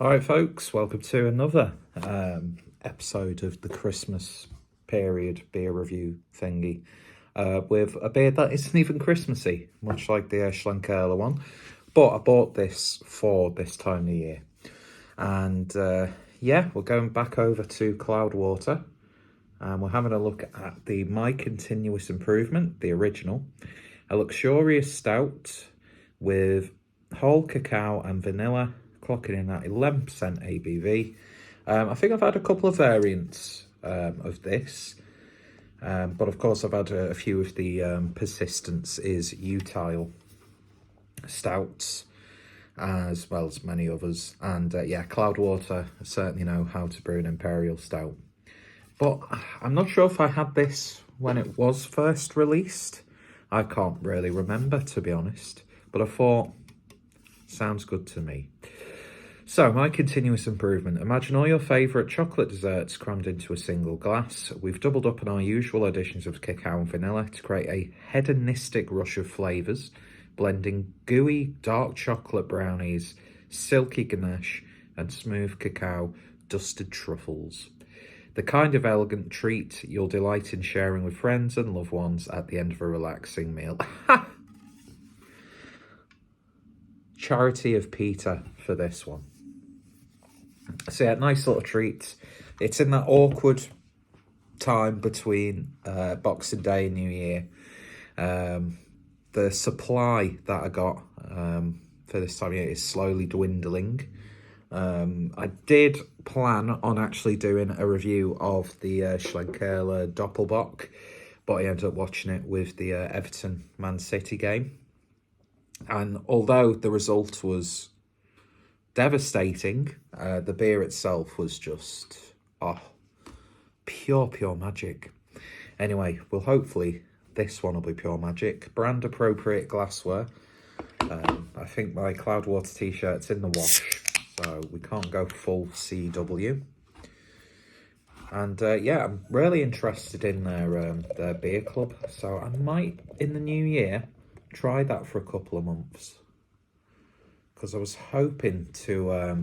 All right, folks, welcome to another episode of the Christmas period beer review thingy with a beer that isn't even Christmassy, much like the Schlenkerla one. But I bought this for this time of year. And yeah, we're going back over to Cloudwater. And we're having a look at the My Continuous Improvement, the original. A luxurious stout with whole cacao and vanilla, clocking in at 11% ABV. I think I've had a couple of variants of this, but of course I've had a few of the Persistence is Utile stouts, as well as many others. And yeah, Cloudwater, I certainly know how to brew an Imperial Stout. But I'm not sure if I had this when it was first released. I can't really remember, to be honest. But I thought, sounds good to me. So, My Continuous Improvement. Imagine all your favourite chocolate desserts crammed into a single glass. We've doubled up on our usual additions of cacao and vanilla to create a hedonistic rush of flavours, blending gooey dark chocolate brownies, silky ganache, and smooth cacao dusted truffles. The kind of elegant treat you'll delight in sharing with friends and loved ones at the end of a relaxing meal. Charity of Peter for this one. So yeah, nice little treat. It's in that awkward time between Boxing Day and New Year. The supply that I got for this time of year is slowly dwindling. I did plan on actually doing a review of the Schlenkerla Doppelbock, but I ended up watching it with the Everton Man City game. And although the result was devastating, the beer itself was just, pure magic. Anyway, well, hopefully this one will be pure magic. Brand appropriate glassware. I think my Cloudwater t-shirt's in the wash, so we can't go full CW. And yeah, I'm really interested in their beer club, so I might, in the new year, try that for a couple of months. Because I was hoping to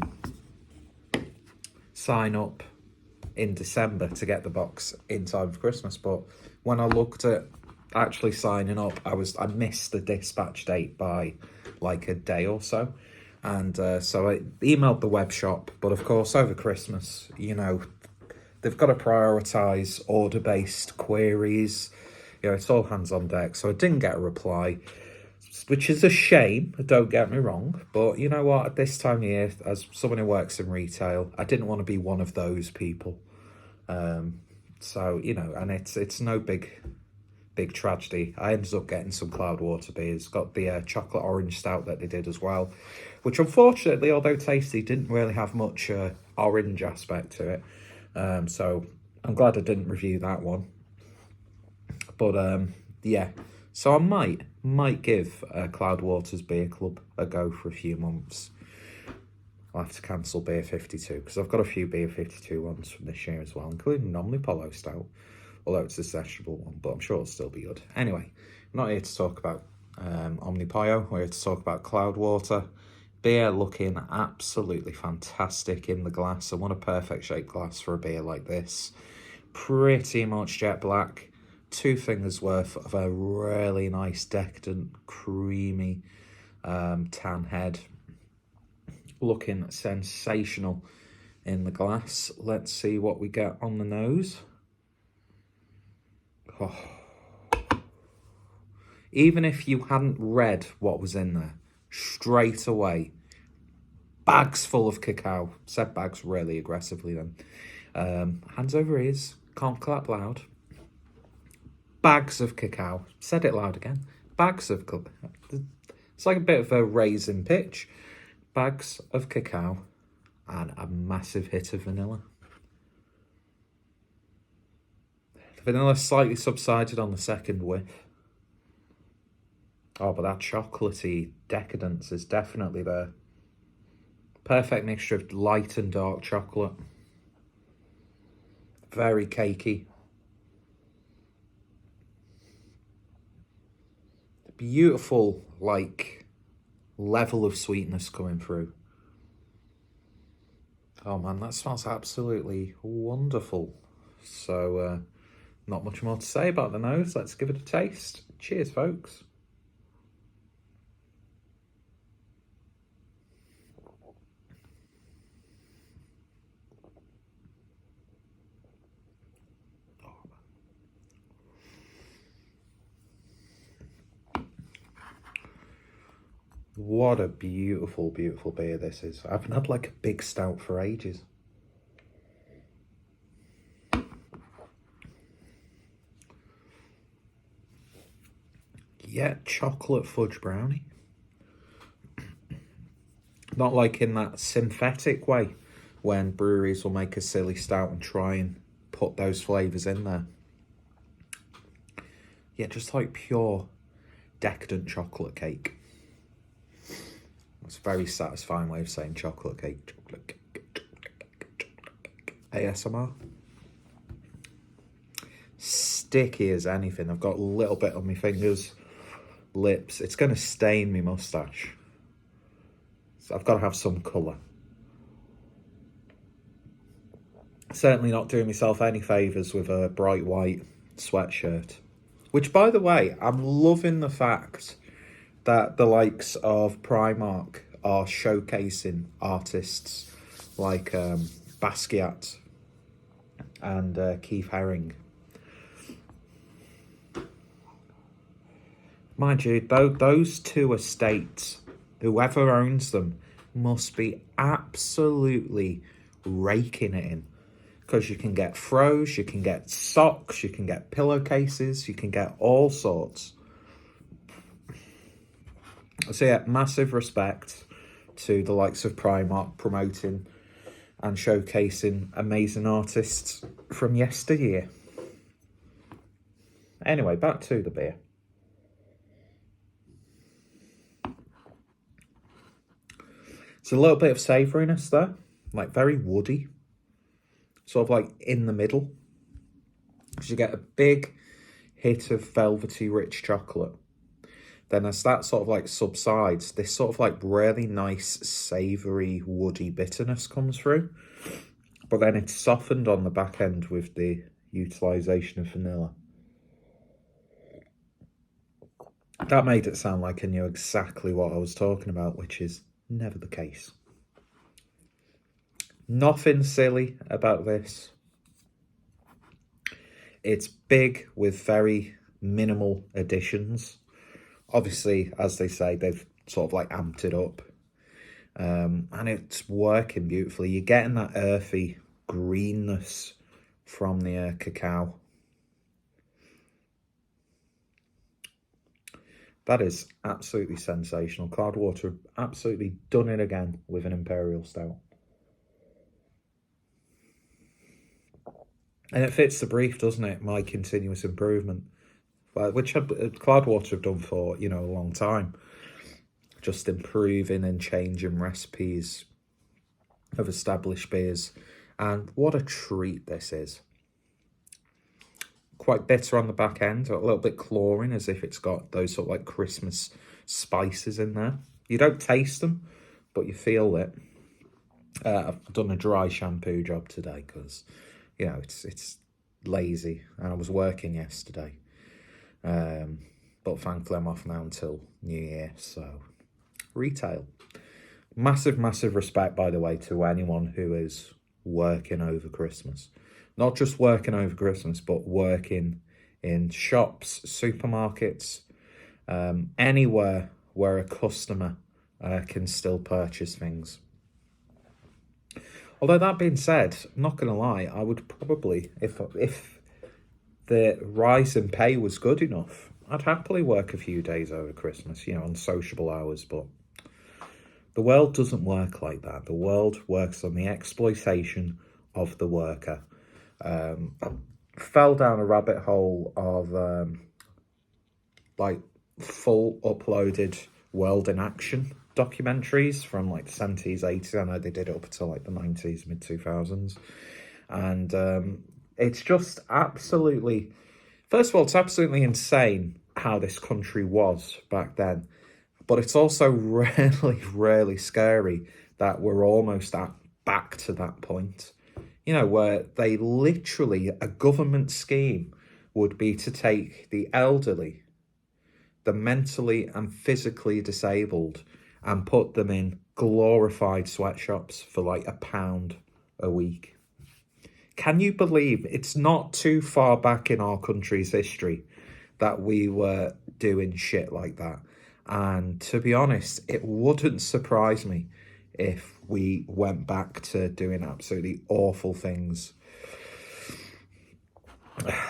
sign up in December to get the box in time for Christmas, but when I looked at actually signing up, I missed the dispatch date by like a day or so. And so I emailed the web shop, but of course over Christmas, you know, they've got to prioritise order-based queries. You know, it's all hands on deck, so I didn't get a reply, which is a shame, don't get me wrong. But you know what, at this time of year, as someone who works in retail, I didn't want to be one of those people. So, you know, and it's no big tragedy. I ended up getting some Cloudwater beers. Got the chocolate orange stout that they did as well, which unfortunately, although tasty, didn't really have much orange aspect to it. So I'm glad I didn't review that one. But yeah, so I might give Cloudwater's Beer Club a go for a few months. I'll have to cancel Beer 52 because I've got a few Beer 52 ones from this year as well, including an Omnipollo Stout, although it's a sessionable one, but I'm sure it'll still be good. Anyway, I'm not here to talk about Omnipollo, we're here to talk about Cloudwater. Beer looking absolutely fantastic in the glass, and what a perfect shaped glass for a beer like this. Pretty much jet black. 2 fingers worth of a really nice, decadent, creamy tan head. Looking sensational in the glass. Let's see what we get on the nose. Oh. Even if you hadn't read what was in there, straight away, bags full of cacao. Said bags really aggressively then. Hands over ears, can't clap loud. Bags of cacao. Said it loud again. Bags of cacao. It's like a bit of a raisin pitch. Bags of cacao and a massive hit of vanilla. The vanilla slightly subsided on the second whiff. Oh, but that chocolatey decadence is definitely there. Perfect mixture of light and dark chocolate. Very cakey. Beautiful, like, level of sweetness coming through. Oh man, that smells absolutely wonderful. So, not much more to say about the nose. Let's give it a taste. Cheers, folks. What a beautiful, beautiful beer this is. I haven't had like a big stout for ages. Yeah, chocolate fudge brownie. Not like in that synthetic way when breweries will make a silly stout and try and put those flavours in there. Yeah, just like pure decadent chocolate cake. It's a very satisfying way of saying chocolate cake. Chocolate cake. ASMR. Sticky as anything. I've got a little bit on my fingers, lips. It's going to stain my moustache. So I've got to have some colour. Certainly not doing myself any favours with a bright white sweatshirt. Which, by the way, I'm loving the fact that the likes of Primark are showcasing artists like Basquiat and Keith Haring. Mind you, those two estates, whoever owns them, must be absolutely raking it in. Because you can get throws, you can get socks, you can get pillowcases, you can get all sorts. So yeah, massive respect to the likes of Primark promoting and showcasing amazing artists from yesteryear. Anyway, back to the beer. It's a little bit of savouriness there, like very woody, sort of like in the middle. Because you get a big hit of velvety rich chocolate. Then as that sort of like subsides, this sort of like really nice savoury woody bitterness comes through. But then it's softened on the back end with the utilisation of vanilla. That made it sound like I knew exactly what I was talking about, which is never the case. Nothing silly about this. It's big with very minimal additions. Obviously, as they say, they've sort of like amped it up. And it's working beautifully. You're getting that earthy greenness from the cacao. That is absolutely sensational. Cloudwater absolutely done it again with an Imperial Stout. And it fits the brief, doesn't it? My continuous improvement. Which Cloudwater have done for, a long time. Just improving and changing recipes of established beers. And what a treat this is. Quite bitter on the back end, a little bit chlorine, as if it's got those sort of like Christmas spices in there. You don't taste them, but you feel it. I've done a dry shampoo job today because, it's lazy. And I was working yesterday. But thankfully I'm off now until New Year, so retail. Massive, massive respect, by the way, to anyone who is working over Christmas. Not just working over Christmas, but working in shops, supermarkets, anywhere where a customer can still purchase things. Although that being said, I'm not going to lie, I would probably, if the rise in pay was good enough, I'd happily work a few days over Christmas, on sociable hours, but the world doesn't work like that. The world works on the exploitation of the worker. I fell down a rabbit hole of full uploaded World in Action documentaries from like the 70s, 80s. I know they did it up until like the 90s, mid 2000s. And it's just absolutely, first of all, it's absolutely insane how this country was back then. But it's also really, really scary that we're almost at back to that point, you know, where they literally, a government scheme would be to take the elderly, the mentally and physically disabled, and put them in glorified sweatshops for like £1 a week. Can you believe it's not too far back in our country's history that we were doing shit like that? And to be honest, it wouldn't surprise me if we went back to doing absolutely awful things.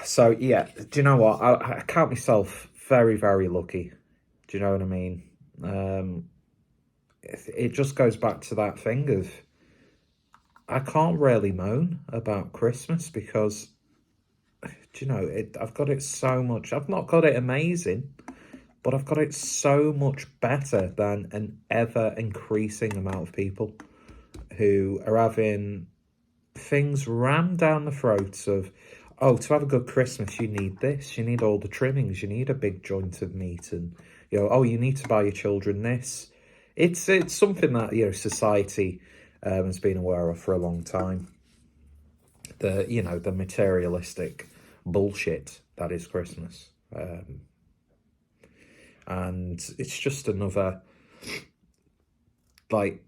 So yeah, do you know what? I count myself very, very lucky. Do you know what I mean? It just goes back to that thing of, I can't really moan about Christmas because, do you know, I've got it so much. I've not got it amazing, but I've got it so much better than an ever increasing amount of people who are having things rammed down the throats of, oh, to have a good Christmas, you need this, you need all the trimmings, you need a big joint of meat, and, you know, oh, you need to buy your children this. It's something that, you know, society has been aware of for a long time. The materialistic bullshit that is Christmas. And it's just another, like,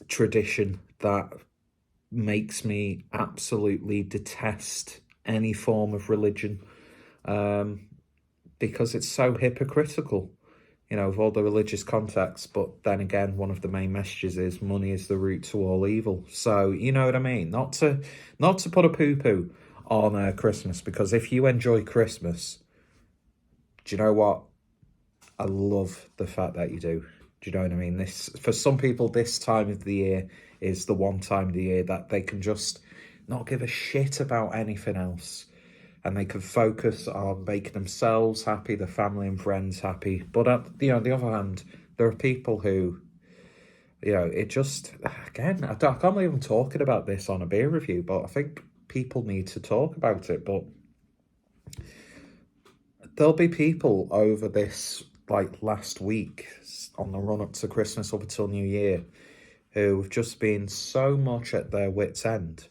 tradition that makes me absolutely detest any form of religion, because it's so hypocritical, you know, of all the religious contexts. But then again, one of the main messages is money is the root to all evil. So, you know what I mean? Not to put a poo-poo on Christmas, because if you enjoy Christmas, do you know what? I love the fact that you do. Do you know what I mean? This, for some people, this time of the year is the one time of the year that they can just not give a shit about anything else, and they can focus on making themselves happy, their family and friends happy. But on the other hand, there are people who, you know, it just, again, I can't believe I'm talking about this on a beer review, but I think people need to talk about it. But there'll be people over this, like, last week on the run up to Christmas, up until New Year, who have just been so much at their wits' end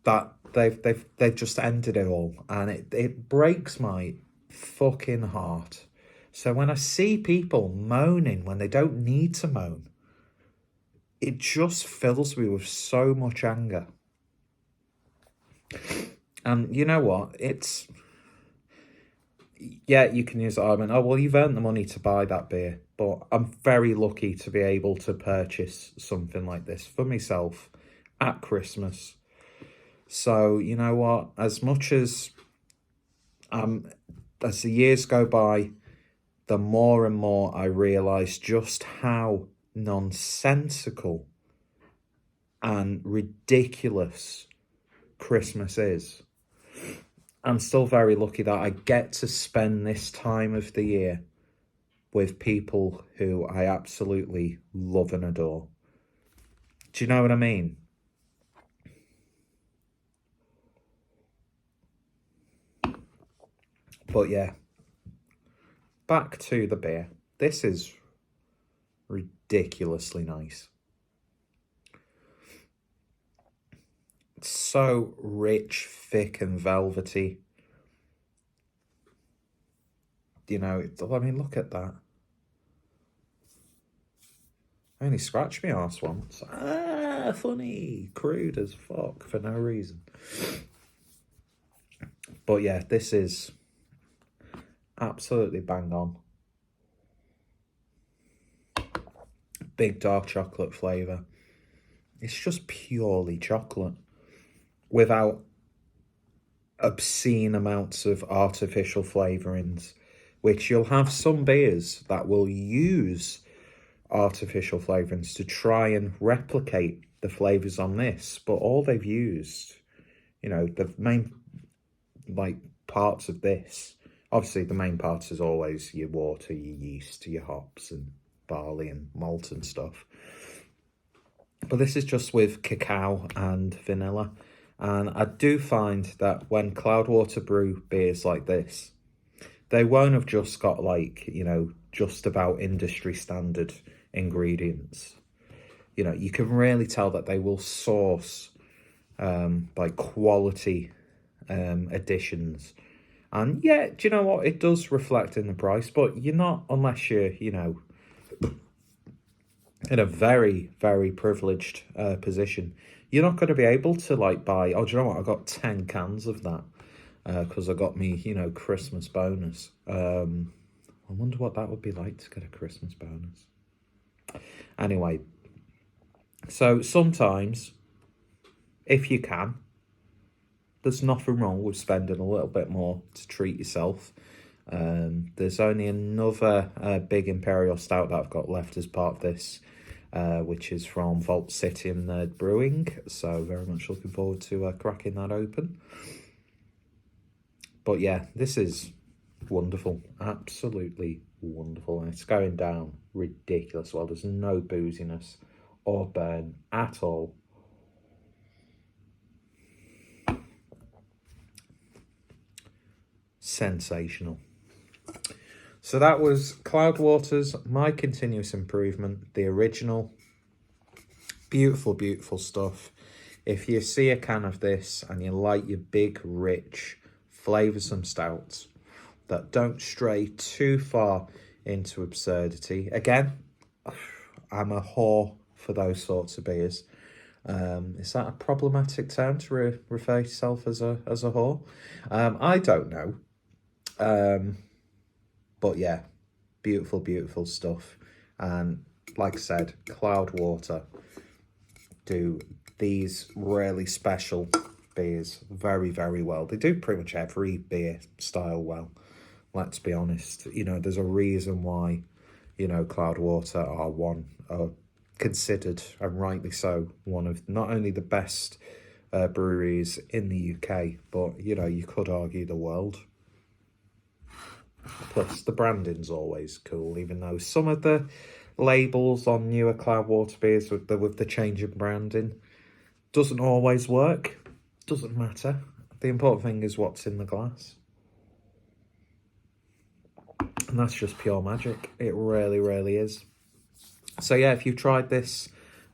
that they've just ended it all, and it breaks my fucking heart. So when I see people moaning when they don't need to moan, it just fills me with so much anger. And you know what? It's, yeah, you can use the argument, oh, well, you've earned the money to buy that beer. But I'm very lucky to be able to purchase something like this for myself at Christmas. So, you know what? As much as the years go by, the more and more I realise just how nonsensical and ridiculous Christmas is. I'm still very lucky that I get to spend this time of the year with people who I absolutely love and adore. Do you know what I mean? But yeah, back to the beer. This is ridiculously nice. It's so rich, thick and velvety. You know, I mean, look at that. I only scratched my arse once. Funny. Crude as fuck for no reason. But yeah, this is absolutely bang on. Big dark chocolate flavour. It's just purely chocolate without obscene amounts of artificial flavourings, which you'll have some beers that will use artificial flavourings to try and replicate the flavours on this. But all they've used, you know, the main, like, parts of this, obviously the main parts is always your water, your yeast, your hops and barley and malt and stuff. But this is just with cacao and vanilla. And I do find that when Cloudwater brew beers like this, they won't have just got, like, you know, just about industry standard ingredients. you know, you can really tell that they will source like quality additions. And yeah, do you know what? It does reflect in the price, but you're not, unless you're, you know, in a very, very privileged position, you're not going to be able to like buy, oh, do you know what? I got 10 cans of that because I got me, you know, Christmas bonus. I wonder what that would be like to get a Christmas bonus. Anyway, so sometimes, if you can, there's nothing wrong with spending a little bit more to treat yourself. There's only another big Imperial Stout that I've got left as part of this, which is from Vault City and Brewing. So very much looking forward to cracking that open. But yeah, this is wonderful. Absolutely wonderful. And it's going down ridiculous well. There's no booziness or burn at all. Sensational. So that was Cloudwater's My Continuous Improvement, the original. Beautiful, beautiful stuff. If you see a can of this and you like your big, rich, flavoursome stouts that don't stray too far into absurdity, again, I'm a whore for those sorts of beers. Is that a problematic term to refer to yourself as a whore? I don't know. But yeah, beautiful, beautiful stuff. And like I said, Cloudwater do these really special beers very, very well. They do pretty much every beer style well, let's be honest. You know, there's a reason why, you know, Cloudwater are considered, and rightly so, one of not only the best breweries in the UK, but, you know, you could argue the world. Plus, the branding's always cool, even though some of the labels on newer Cloudwater beers with the change in branding doesn't always work. Doesn't matter. The important thing is what's in the glass. And that's just pure magic. It really, really is. So yeah, if you've tried this,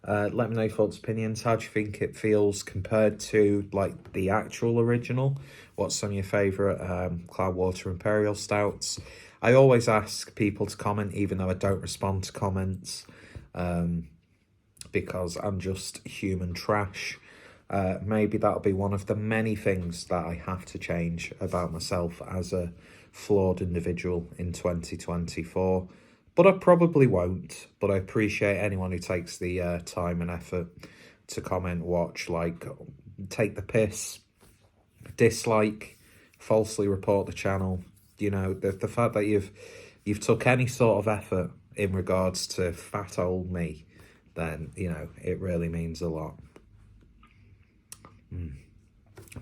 let me know your thoughts, opinions. How do you think it feels compared to like the actual original? What's some of your favourite Cloudwater Imperial Stouts? I always ask people to comment, even though I don't respond to comments, because I'm just human trash. Maybe that'll be one of the many things that I have to change about myself as a flawed individual in 2024. But I probably won't. But I appreciate anyone who takes the time and effort to comment, watch, like, take the piss, dislike, falsely report the channel. You know, the fact that you've took any sort of effort in regards to fat old me, then, you know, it really means a lot.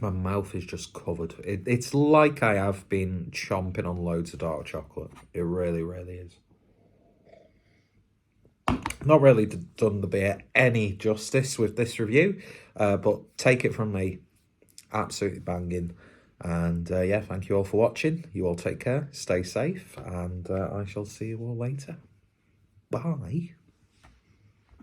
My mouth is just covered. It's like I have been chomping on loads of dark chocolate. It really, really is. Not really done the beer any justice with this review, but take it from me, absolutely banging. And yeah, thank you all for watching. You all take care, stay safe, and I shall see you all later. Bye.